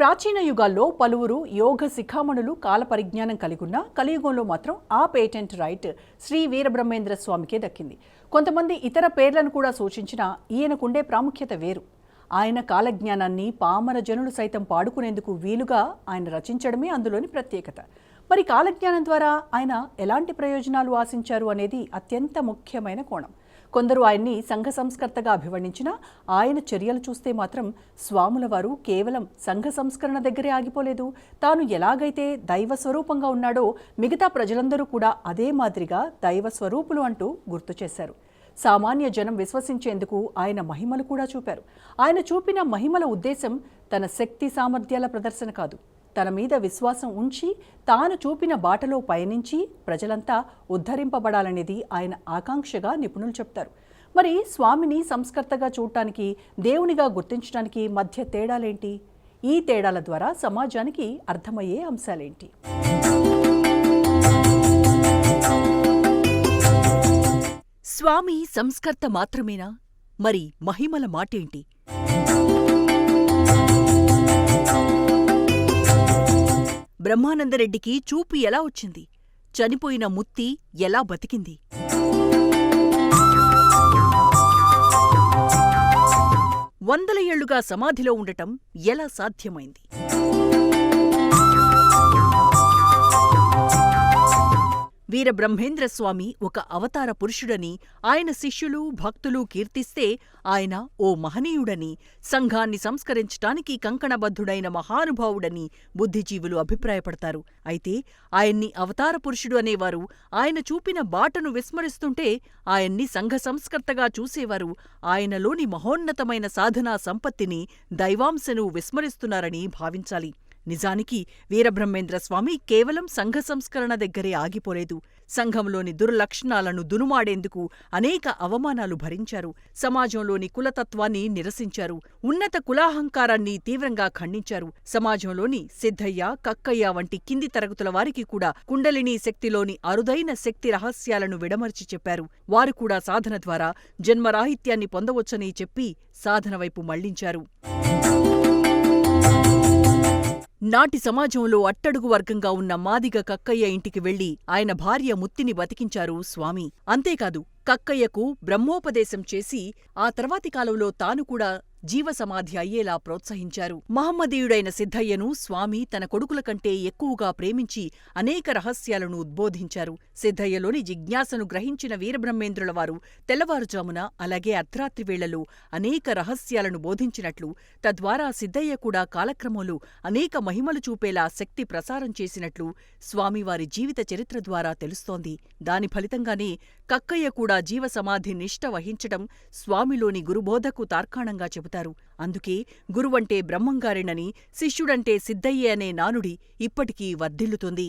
ప్రాచీన యుగాల్లో పలువురు యోగ శిఖామణులు కాల పరిజ్ఞానం కలిగున్న కలియుగంలో మాత్రం ఆ పేటెంట్ రైట్ శ్రీ వీరబ్రహ్మేంద్ర స్వామికే దక్కింది. కొంతమంది ఇతర పేర్లను కూడా సూచించినా ఈయనకుండే ప్రాముఖ్యత వేరు. ఆయన కాలజ్ఞానాన్ని పామర జనులు సైతం పాడుకునేందుకు వీలుగా ఆయన రచించడమే అందులోని ప్రత్యేకత. మరి కాలజ్ఞానం ద్వారా ఆయన ఎలాంటి ప్రయోజనాలు ఆశించారు అనేది అత్యంత ముఖ్యమైన కోణం. కొందరు ఆయన్ని సంఘ సంస్కర్తగా అభివర్ణించినా ఆయన చర్యలు చూస్తే మాత్రం స్వాముల వారు కేవలం సంఘ సంస్కరణ దగ్గరే ఆగిపోలేదు. తాను ఎలాగైతే దైవ స్వరూపంగా ఉన్నాడో మిగతా ప్రజలందరూ కూడా అదే మాదిరిగా దైవ స్వరూపులు అంటూ గుర్తు చేశారు. సామాన్య జనం విశ్వసించేందుకు ఆయన మహిమలు కూడా చూపారు. ఆయన చూపిన మహిమల ఉద్దేశం తన శక్తి సామర్థ్యాల ప్రదర్శన కాదు, తన మీద విశ్వాసం ఉంచి తాను చూపిన బాటలో పయనించి ప్రజలంతా ఉద్ధరింపబడాలనేది ఆయన ఆకాంక్షగా నిపుణులు చెప్తారు. మరి స్వామిని సంస్కర్తగా చూడటానికి, దేవునిగా గుర్తించడానికి మధ్య తేడాలేంటి? ఈ తేడాల ద్వారా సమాజానికి అర్థమయ్యే అంశాలేంటి? స్వామి సంస్కర్త మాత్రమేనా? మరి మహిమల మాటేంటి? బ్రహ్మానందరెడ్డికి చూపు ఎలా వచ్చింది? చనిపోయిన ముత్తి ఎలా బతికింది? వందల ఏళ్లుగా సమాధిలో ఉండటం ఎలా సాధ్యమైంది? వీరబ్రహ్మేంద్రస్వామి ఒక అవతార పురుషుడని ఆయన శిష్యులు, భక్తులు కీర్తిస్తే, ఆయన ఓ మహనీయుడని, సంఘాన్ని సంస్కరించటానికి కంకణబద్ధుడైన మహానుభావుడని బుద్ధిజీవులు అభిప్రాయపడతారు. అయితే ఆయన్ని అవతార పురుషుడు అనేవారు ఆయన చూపిన బాటను విస్మరిస్తుంటే, ఆయన్ని సంఘ సంస్కర్తగా చూసేవారు ఆయనలోని మహోన్నతమైన సాధనా సంపత్తిని, దైవాంశను విస్మరిస్తున్నారని భావించాలి. నిజానికి వీరబ్రహ్మేంద్రస్వామి కేవలం సంఘ సంస్కరణ దగ్గరే ఆగిపోలేదు. సంఘంలోని దుర్లక్షణాలను దునుమాడేందుకు అనేక అవమానాలు భరించారు. సమాజంలోని కులతత్వాన్ని నిరసించారు. ఉన్నత కులాహంకారాన్ని తీవ్రంగా ఖండించారు. సమాజంలోని సిద్ధయ్య, కక్కయ్య వంటి కింది తరగతుల వారికి కూడా కుండలినీ శక్తిలోని అరుదైన శక్తి రహస్యాలను విడమర్చి చెప్పారు. వారు కూడా సాధన ద్వారా జన్మరాహిత్యాన్ని పొందవచ్చని చెప్పి సాధన వైపు మళ్లించారు. నాటి సమాజంలో అట్టడుగు వర్గంగా ఉన్న మాదిగ కక్కయ్య ఇంటికి వెళ్లి ఆయన భార్య ముత్తిని బతికించారు స్వామి. అంతేకాదు, కక్కయ్యకు బ్రహ్మోపదేశం చేసి ఆ తర్వాతి కాలంలో తాను కూడా జీవసమాధి అయ్యేలా ప్రోత్సహించారు. మహమ్మదీయుడైన సిద్ధయ్యను స్వామి తన కొడుకుల కంటే ఎక్కువగా ప్రేమించి అనేక రహస్యాలను ఉద్బోధించారు. సిద్ధయ్యలోని జిజ్ఞాసను గ్రహించిన వీరబ్రహ్మేంద్రుల వారు తెల్లవారుజామున, అలాగే అర్ధరాత్రి వేళలో అనేక రహస్యాలను బోధించినట్లు, తద్వారా సిద్ధయ్య కూడా కాలక్రమంలో అనేక మహిమలు చూపేలా శక్తి ప్రసారం చేసినట్లు స్వామివారి జీవిత చరిత్ర ద్వారా తెలుస్తోంది. దాని ఫలితంగానే కక్కయ్య కూడా జీవసమాధి నిష్ఠ వహించటం స్వామిలోని గురుబోధకు తార్కాణంగా చెబుతారు. అందుకే గురువంటే బ్రహ్మంగారేనని, శిష్యుడంటే సిద్ధయ్యే అనే నానుడి ఇప్పటికీ వర్ధిల్లుతుంది.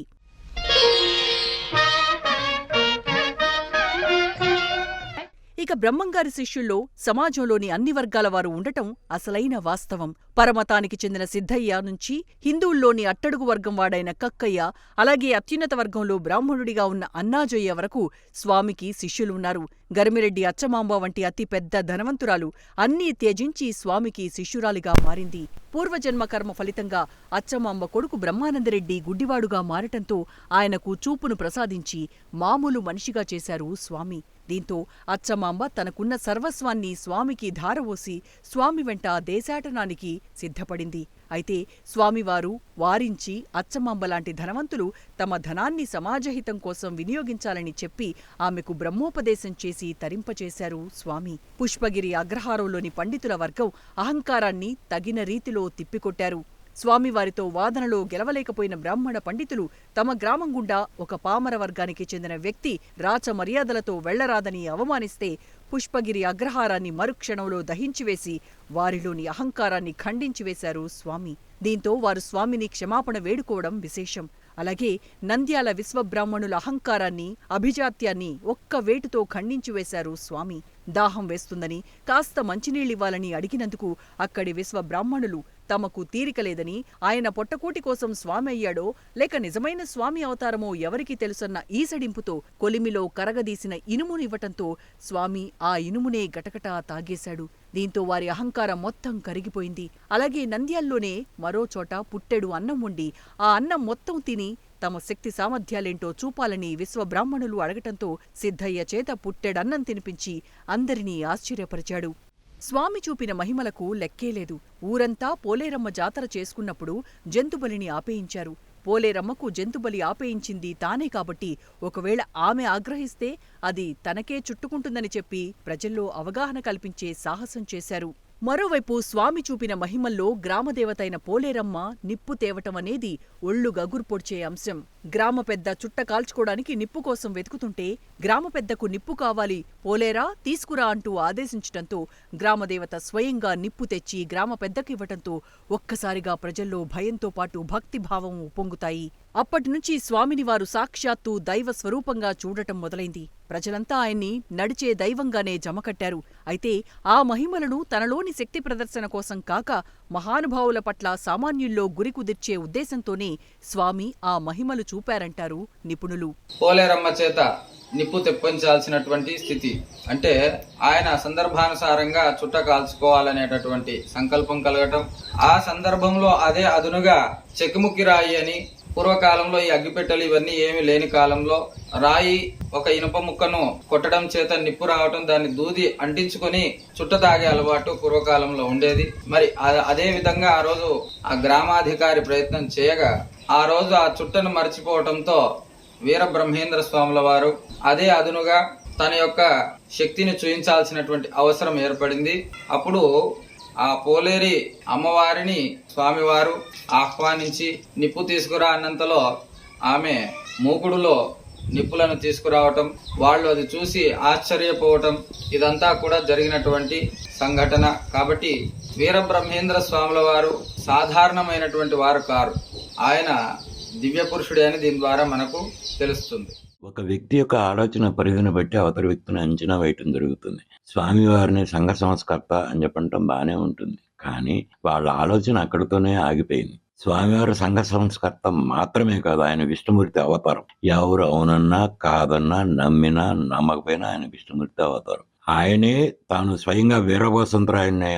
ఇక బ్రహ్మంగారి శిష్యుల్లో సమాజంలోని అన్ని వర్గాల వారు ఉండటం అసలైన వాస్తవం. పరమతానికి చెందిన సిద్ధయ్య నుంచి హిందువుల్లోని అట్టడుగు వర్గం వాడైన కక్కయ్య, అలాగే అత్యున్నత వర్గంలో బ్రాహ్మణుడిగా ఉన్న అన్నాజయ్య వరకు స్వామికి శిష్యులున్నారు. గరిమిరెడ్డి అచ్చమాంబ వంటి అతి పెద్ద ధనవంతురాలు అన్నీ త్యజించి స్వామికి శిష్యురాలిగా మారింది. పూర్వజన్మ కర్మ ఫలితంగా అచ్చమాంబ కొడుకు బ్రహ్మానందరెడ్డి గుడ్డివాడుగా మారటంతో ఆయనకు చూపును ప్రసాదించి మామూలు మనిషిగా చేశారు స్వామి. దీంతో అచ్చమాంబ తనకున్న సర్వస్వాన్ని స్వామికి ధారవోసి స్వామి వెంట దేశాటనానికి సిద్ధపడింది. అయితే స్వామివారు వారించి అచ్చమాంబలాంటి ధనవంతులు తమ ధనాన్ని సమాజహితం కోసం వినియోగించాలని చెప్పి ఆమెకు బ్రహ్మోపదేశం చేసి తరింపచేశారు స్వామి. పుష్పగిరి అగ్రహారంలోని పండితుల వర్గం అహంకారాన్ని తగిన రీతిలో తిప్పికొట్టారు. స్వామివారితో వాదనలో గెలవలేకపోయిన బ్రాహ్మణ పండితులు తమ గ్రామం గుండా ఒక పామర వర్గానికి చెందిన వ్యక్తి రాచ మర్యాదలతో వెళ్లరాదని అవమానిస్తే పుష్పగిరి అగ్రహారాన్ని మరుక్షణంలో దహించివేసి వారిలోని అహంకారాన్ని ఖండించివేశారు స్వామి. దీంతో వారు స్వామిని క్షమాపణ వేడుకోవడం విశేషం. అలాగే నంద్యాల విశ్వబ్రాహ్మణుల అహంకారాన్ని, అభిజాత్యాన్ని ఒక్క వేటుతో ఖండించివేశారు స్వామి. దాహం వేస్తుందని కాస్త మంచినీళ్ళివ్వాలని అడిగినందుకు అక్కడి విశ్వబ్రాహ్మణులు తమకు తీరికలేదని, ఆయన పొట్టకూటి కోసం స్వామి అయ్యాడో లేక నిజమైన స్వామి అవతారమో ఎవరికి తెలుసన్న ఈసడింపుతో కొలిమిలో కరగదీసిన ఇనుమునివ్వటంతో స్వామి ఆ ఇనుమునే గటగటా తాగేశాడు. దీంతో వారి అహంకారం మొత్తం కరిగిపోయింది. అలాగే నంద్యాల్లోనే మరో చోట పుట్టెడు అన్నం వండి ఆ అన్నం మొత్తం తిని తమ శక్తి సామర్థ్యాలేంటో చూపాలని విశ్వబ్రాహ్మణులు అడగటంతో సిద్ధయ్య చేత పుట్టెడన్నం తినిపించి అందరినీ ఆశ్చర్యపరిచాడు. స్వామి చూపిన మహిమలకు లెక్కేలేదు. ఊరంతా పోలేరమ్మ జాతర చేసుకున్నప్పుడు జంతుబలిని ఆపేయించారు. పోలేరమ్మకు జంతుబలి ఆపేయించింది తానే కాబట్టి ఒకవేళ ఆమె ఆగ్రహిస్తే అది తనకే చుట్టుకుంటుందని చెప్పి ప్రజల్లో అవగాహన కల్పించే సాహసం చేశారు. మరోవైపు స్వామి చూపిన మహిమల్లో గ్రామదేవతైన పోలేరమ్మ నిప్పు తేవటమనేది ఒళ్ళు గగుర్పొడ్చే అంశం. గ్రామ పెద్ద చుట్ట కాల్చుకోవడానికి నిప్పు కోసం వెతుకుతుంటే గ్రామ పెద్దకు నిప్పు కావాలి, పోలేరా తీసుకురా అంటూ ఆదేశించటంతో గ్రామదేవత స్వయంగా నిప్పు తెచ్చి గ్రామ పెద్దకివ్వటంతో ఒక్కసారిగా ప్రజల్లో భయంతో పాటు భక్తిభావం ఉప్పొంగుతాయి. అప్పటినుంచి స్వామిని వారు సాక్షాత్తు దైవ స్వరూపంగా చూడటం మొదలైంది. ప్రజలంతా ఆయన్ని నడిచే దైవంగానే జమకట్టారు. అయితే ఆ మహిమలను తనలోని శక్తి ప్రదర్శన కోసం కాక మహానుభావుల పట్ల సామాన్యుల్లో గురి కుదిర్చే ఉద్దేశంతోనే స్వామి ఆ మహిమలు చూపారంటారు నిపుణులు. పోలేరమ్మ చేత నిప్పు తెప్పించాల్సినటువంటి స్థితి అంటే ఆయన సందర్భానుసారంగా చుట్ట కాల్చుకోవాలనేటటువంటి సంకల్పం కలగటం, ఆ సందర్భంలో అదే అదునుగా చెక్కుముక్కి రాయి అని, పూర్వకాలంలో ఈ అగ్గిపెట్టెలు ఇవన్నీ ఏమీ లేని కాలంలో రాయి ఒక ఇనుప ముక్కను కొట్టడం చేత నిప్పు రావటం, దాన్ని దూది అంటించుకొని చుట్ట తాగే అలవాటు పూర్వకాలంలో ఉండేది. మరి అదే విధంగా ఆ రోజు ఆ గ్రామాధికారి ప్రయత్నం చేయగా ఆ రోజు ఆ చుట్టను మర్చిపోవటంతో వీరబ్రహ్మేంద్ర స్వాముల వారు అదే అదునుగా తన యొక్క శక్తిని చూయించాల్సినటువంటి అవసరం ఏర్పడింది. అప్పుడు ఆ పోలేరి అమ్మవారిని స్వామివారు ఆహ్వానించి నిప్పు తీసుకురా అన్నంతలో ఆమె మూకుడులో నిప్పులను తీసుకురావటం, వాళ్ళు అది చూసి ఆశ్చర్యపోవటం, ఇదంతా కూడా జరిగినటువంటి సంఘటన. కాబట్టి వీరబ్రహ్మేంద్ర స్వాముల వారు సాధారణమైనటువంటి వారు కారు, ఆయన దివ్య పురుషుడే అని దీని ద్వారా మనకు తెలుస్తుంది. ఒక వ్యక్తి యొక్క ఆలోచన పరిధిని బట్టి అవతలి వ్యక్తిని అంచనా వేయటం జరుగుతుంది. స్వామివారిని సంఘ సంస్కర్త అని చెప్పడం బాగానే ఉంటుంది, కానీ వాళ్ళ ఆలోచన అక్కడితోనే ఆగిపోయింది. స్వామివారి సంఘ సంస్కర్త మాత్రమే కాదు, ఆయన విష్ణుమూర్తి అవతారం. ఎవరు అవునన్నా కాదన్నా, నమ్మినా నమ్మకపోయినా ఆయన విష్ణుమూర్తి అవతారం. ఆయనే తాను స్వయంగా వీరభద్రాయని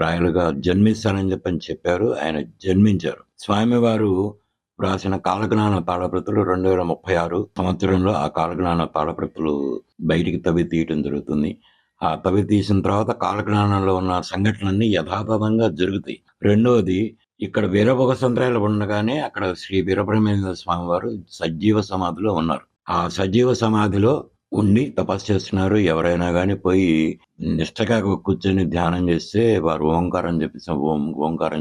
రాయలుగా జన్మిస్తానని చెప్పారు. ఆయన జన్మించారు. స్వామివారు రాసిన కాలజ్ఞాన తాళప్రతులు 2036 సంవత్సరంలో ఆ కాలజ్ఞాన తాళప్రతులు బయటికి తవ్వి తీయటం జరుగుతుంది. ఆ తవ్వి తీసిన తర్వాత కాలజ్ఞానంలో ఉన్న సంఘటనలన్నీ యథాతథంగా జరుగుతాయి. రెండవది, ఇక్కడ వీరభద్రాయలు ఉండగానే అక్కడ శ్రీ వీరబ్రహ్మేంద్ర స్వామి వారు సజీవ సమాధిలో ఉన్నారు. ఆ సజీవ సమాధిలో ఉండి తపస్సు చేస్తున్నారు. ఎవరైనా కానీ పోయి నిష్టగా కూర్చొని ధ్యానం చేస్తే వారు ఓంకారం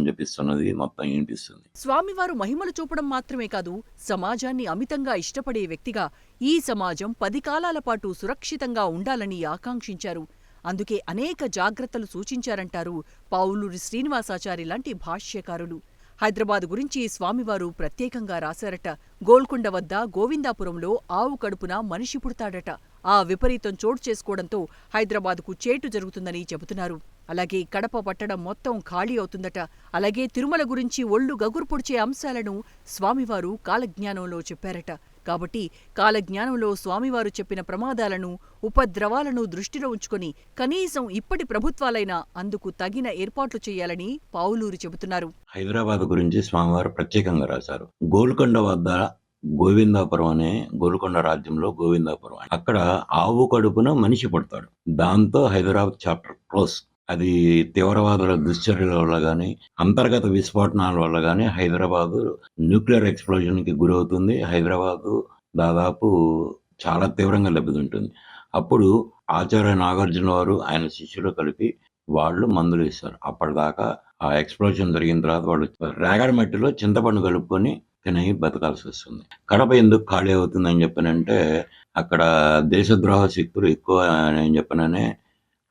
చెప్పిస్తున్నది మొత్తం వినిపిస్తుంది. స్వామివారు మహిమలు చూపడం మాత్రమే కాదు, సమాజాన్ని అమితంగా ఇష్టపడే వ్యక్తిగా ఈ సమాజం 10 కాలాల పాటు సురక్షితంగా ఉండాలని ఆకాంక్షించారు. అందుకే అనేక జాగ్రత్తలు సూచించారంటారు పావులూరి శ్రీనివాసాచారి లాంటి భాష్యకారులు. హైదరాబాద్ గురించి స్వామివారు ప్రత్యేకంగా రాశారట. గోల్కొండ వద్ద గోవిందాపురంలో ఆవు కడుపున మనిషి పుడతాడట. ఆ విపరీతం చోటు చేసుకోవడంతో హైదరాబాద్కు చేటు జరుగుతుందని చెబుతున్నారు. అలాగే కడప పట్టణం మొత్తం ఖాళీ అవుతుందట. అలాగే తిరుమల గురించి ఒళ్ళు గగుర్పొడిచే అంశాలను స్వామివారు కాలజ్ఞానంలో చెప్పారట. కాబట్టి కాలజ్ఞానంలో స్వామివారు చెప్పిన ప్రమాదాలను, ఉపద్రవాలను దృష్టిలో ఉంచుకొని కనీసం ఇప్పటి ప్రభుత్వాలైనా అందుకు తగిన ఏర్పాట్లు చేయాలని పావులూరి చెబుతున్నారు. హైదరాబాద్ గురించి స్వామివారు ప్రత్యేకంగా రాశారు. గోల్కొండ వద్ద గోవిందాపురం అనే గోల్కొండ రాజ్యంలో గోవిందాపురం, అక్కడ ఆవు కడుపున మనిషి పుడతాడు. దాంతో హైదరాబాద్ చాప్టర్ క్లోజ్. అది తీవ్రవాదుల దుశ్చర్యల వల్ల కానీ, అంతర్గత విస్ఫోటనాల వల్ల కానీ హైదరాబాదు న్యూక్లియర్ ఎక్స్ప్లోజన్కి గురవుతుంది. హైదరాబాదు దాదాపు చాలా తీవ్రంగా దెబ్బతింటుంది. అప్పుడు ఆచార్య నాగార్జున వారు ఆయన శిష్యులు కలిపి వాళ్ళు మందులు ఇస్తారు. అప్పటిదాకా ఆ ఎక్స్ప్లోజన్ జరిగిన తర్వాత వాళ్ళు రేగడి మట్టిలో చింతపండు కలుపుకొని తిని బతకాల్సి వస్తుంది. కడప ఎందుకు ఖాళీ అవుతుందని చెప్పనంటే అక్కడ దేశద్రోహ శక్తులు ఎక్కువ అని చెప్పననే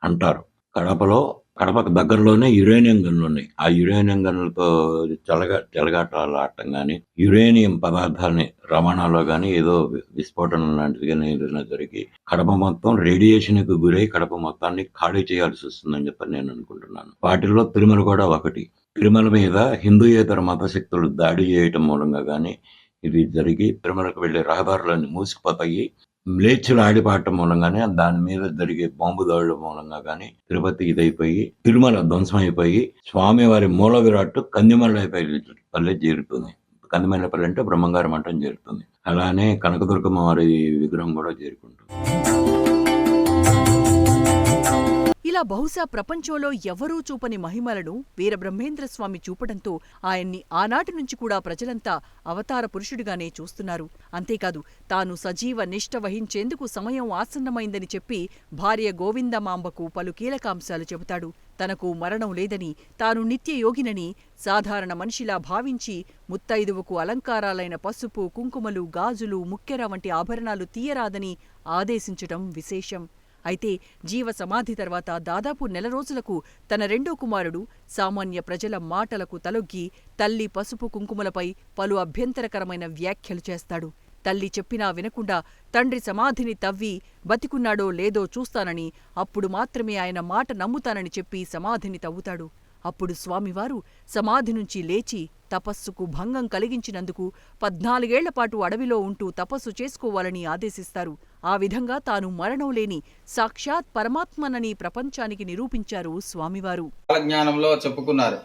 అంటారు. కడపకు దగ్గరలోనే యురేనియం గనులు ఉన్నాయి. ఆ యురేనియం గనులతో చెలగాటాలు ఆడటం కానీ, యురేనియం పదార్థాలని రవాణాలో కానీ ఏదో విస్ఫోటనం లాంటిది కానీ ఏదైనా జరిగి కడప మొత్తం రేడియేషన్కి గురై కడప మొత్తాన్ని ఖాళీ చేయాల్సి వస్తుందని చెప్పి నేను అనుకుంటున్నాను. వాటిల్లో తిరుమల కూడా ఒకటి. తిరుమల మీద హిందూయేతర మత శక్తులు దాడి చేయటం మూలంగా కానీ ఇది జరిగి తిరుమలకు వెళ్లే రహదారులన్నీ మూసుకుపోతాయి. మ్లేచ్చులు ఆడిపాడటం మూలంగానే దాని మీద జరిగే బాంబు దాడుల మూలంగా కానీ తిరుపతి ఇదైపోయి తిరుమల ధ్వంసం అయిపోయి స్వామివారి మూల విరాట్టు కందిమల్లపల్లి చేరుతుంది. కందిమల్లపల్లి అంటే బ్రహ్మంగారి మఠం చేరుతుంది. అలానే కనకదుర్గమ్మ వారి విగ్రహం కూడా చేరుకుంటుంది. ఇలా బహుశా ప్రపంచంలో ఎవరూ చూపని మహిమలను వీరబ్రహ్మేంద్రస్వామి చూపడంతో ఆయన్ని ఆనాటి నుంచి కూడా ప్రజలంతా అవతార పురుషుడిగానే చూస్తున్నారు. అంతేకాదు తాను సజీవ నిష్ఠ వహించేందుకు సమయం ఆసన్నమైందని చెప్పి భార్య గోవిందమాంబకు పలు కీలకాంశాలు చెబుతాడు. తనకు మరణం లేదని, తాను నిత్యయోగినని, సాధారణ మనిషిలా భావించి ముత్తైదువుకు అలంకారాలైన పసుపు, కుంకుమలు, గాజులు, ముక్కెర వంటి ఆభరణాలు తీయరాదని ఆదేశించటం విశేషం. అయితే జీవ సమాధి తర్వాత దాదాపు నెల రోజులకు తన రెండో కుమారుడు సామాన్య ప్రజల మాటలకు తలొగ్గి తల్లి పసుపు కుంకుమలపై పలు అభ్యంతరకరమైన వ్యాఖ్యలు చేస్తాడు. తల్లి చెప్పినా వినకుండా తండ్రి సమాధిని తవ్వి బతికున్నాడో లేదో చూస్తానని, అప్పుడు మాత్రమే ఆయన మాట నమ్ముతానని చెప్పి సమాధిని తవ్వుతాడు. అప్పుడు స్వామివారు సమాధి నుంచి లేచి తపస్సుకు భంగం కలిగించినందుకు 14 ఏళ్లపాటు అడవిలో ఉంటూ తపస్సు చేసుకోవాలని ఆదేశిస్తారు. ఆ విధంగా తాను మరణం లేని సాక్షాత్ పరమాత్మనని ప్రపంచానికి నిరూపించారు స్వామివారు. కాలజ్ఞానంలో చెప్పుకున్నారు.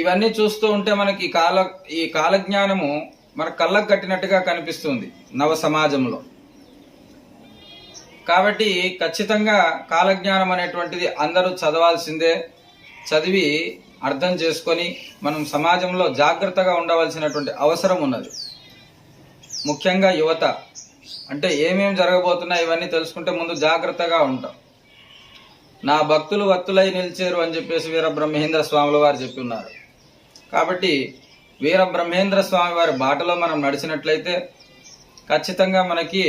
ఇవన్నీ చూస్తూ ఉంటే మనకి ఈ కాలజ్ఞానము మన కళ్ళకు కట్టినట్టుగా కనిపిస్తుంది నవ సమాజంలో. కాబట్టి ఖచ్చితంగా కాలజ్ఞానం అనేటువంటిది అందరూ చదవాల్సిందే. చదివి అర్థం చేసుకొని మనం సమాజంలో జాగ్రత్తగా ఉండవలసినటువంటి అవసరం ఉన్నది. ముఖ్యంగా యువత అంటే ఏమేం జరగబోతున్నాయి ఇవన్నీ తెలుసుకుంటే ముందు జాగ్రత్తగా ఉంటాం. నా భక్తులు వత్తులై నిలిచేరు అని చెప్పేసి వీరబ్రహ్మేంద్ర స్వాముల వారు చెప్పి ఉన్నారు. కాబట్టి వీరబ్రహ్మేంద్ర స్వామి వారి బాటలో మనం నడిచినట్లయితే ఖచ్చితంగా మనకి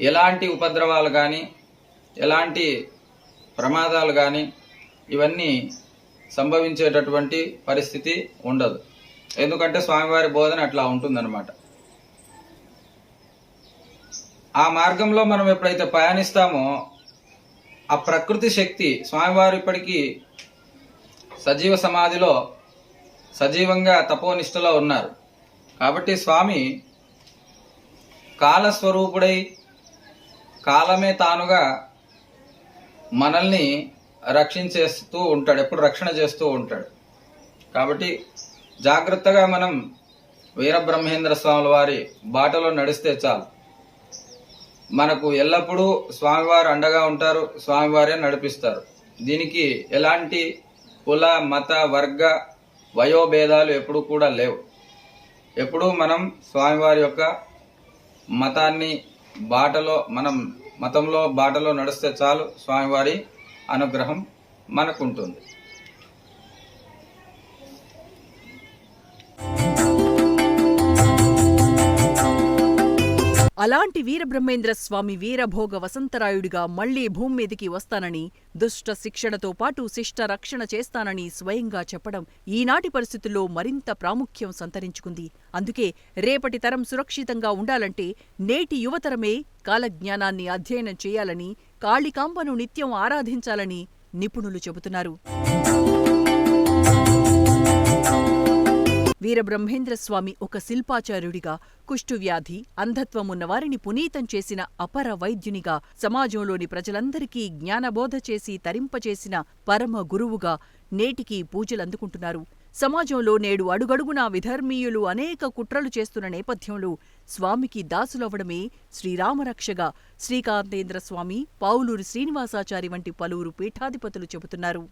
ఎలాంటి ఉపద్రవాలు కానీ ఎలాంటి ప్రమాదాలు కానీ ఇవన్నీ సంభవించేటటువంటి పరిస్థితి ఉండదు. ఎందుకంటే స్వామివారి బోధన అట్లా ఉంటుందన్నమాట. ఆ మార్గంలో మనం ఎప్పుడైతే పయనిస్తామో ఆ ప్రకృతి శక్తి స్వామివారు ఇప్పటికీ సజీవ సమాధిలో సజీవంగా తపోనిష్టలో ఉన్నారు. కాబట్టి స్వామి కాలస్వరూపుడై కాలమే తానుగా మనల్ని రక్షించేస్తూ ఉంటాడు, ఎప్పుడు రక్షణ చేస్తూ ఉంటాడు. కాబట్టి జాగ్రత్తగా మనం వీరబ్రహ్మేంద్ర స్వాముల వారి బాటలో నడిస్తే చాలు. మనకు ఎల్లప్పుడూ స్వామివారు అండగా ఉంటారు, స్వామివారే నడిపిస్తారు. దీనికి ఎలాంటి కుల మత వర్గ వయోభేదాలు ఎప్పుడూ కూడా లేవు. ఎప్పుడూ మనం స్వామివారి యొక్క మతాన్ని బాటలో మతంలో బాటలో నడిస్తే చాలు, స్వామివారి అనుగ్రహం మనకుంటుంది. అలాంటి వీరబ్రహ్మేంద్ర స్వామి వీరభోగ వసంతరాయుడిగా మళ్లీ భూమి మీదికి వస్తానని, దుష్ట శిక్షణతో పాటు శిష్ట రక్షణ చేస్తానని స్వయంగా చెప్పడం ఈనాటి పరిస్థితుల్లో మరింత ప్రాముఖ్యం సంతరించుకుంది. అందుకే రేపటి తరం సురక్షితంగా ఉండాలంటే నేటి యువతరమే కాలజ్ఞానాన్ని అధ్యయనం చేయాలని, కాళికాంబను నిత్యం ఆరాధించాలని నిపుణులు చెబుతున్నారు. వీరబ్రహ్మేంద్రస్వామి ఒక శిల్పాచార్యుడిగా, కుష్ఠువ్యాధి, అంధత్వమున్నవారిని పునీతం చేసిన అపర వైద్యునిగా, సమాజంలోని ప్రజలందరికీ జ్ఞానబోధ చేసి తరింపచేసిన పరమ గురువుగా నేటికీ పూజలందుకుంటున్నారు. సమాజంలో నేడు అడుగడుగునా విధర్మీయులు అనేక కుట్రలు చేస్తున్న నేపథ్యంలో స్వామికి దాసులవ్వడమే శ్రీరామరక్షగా శ్రీకాంతేంద్రస్వామి, పావులూరి శ్రీనివాసాచారి వంటి పలువురు పీఠాధిపతులు చెబుతున్నారు.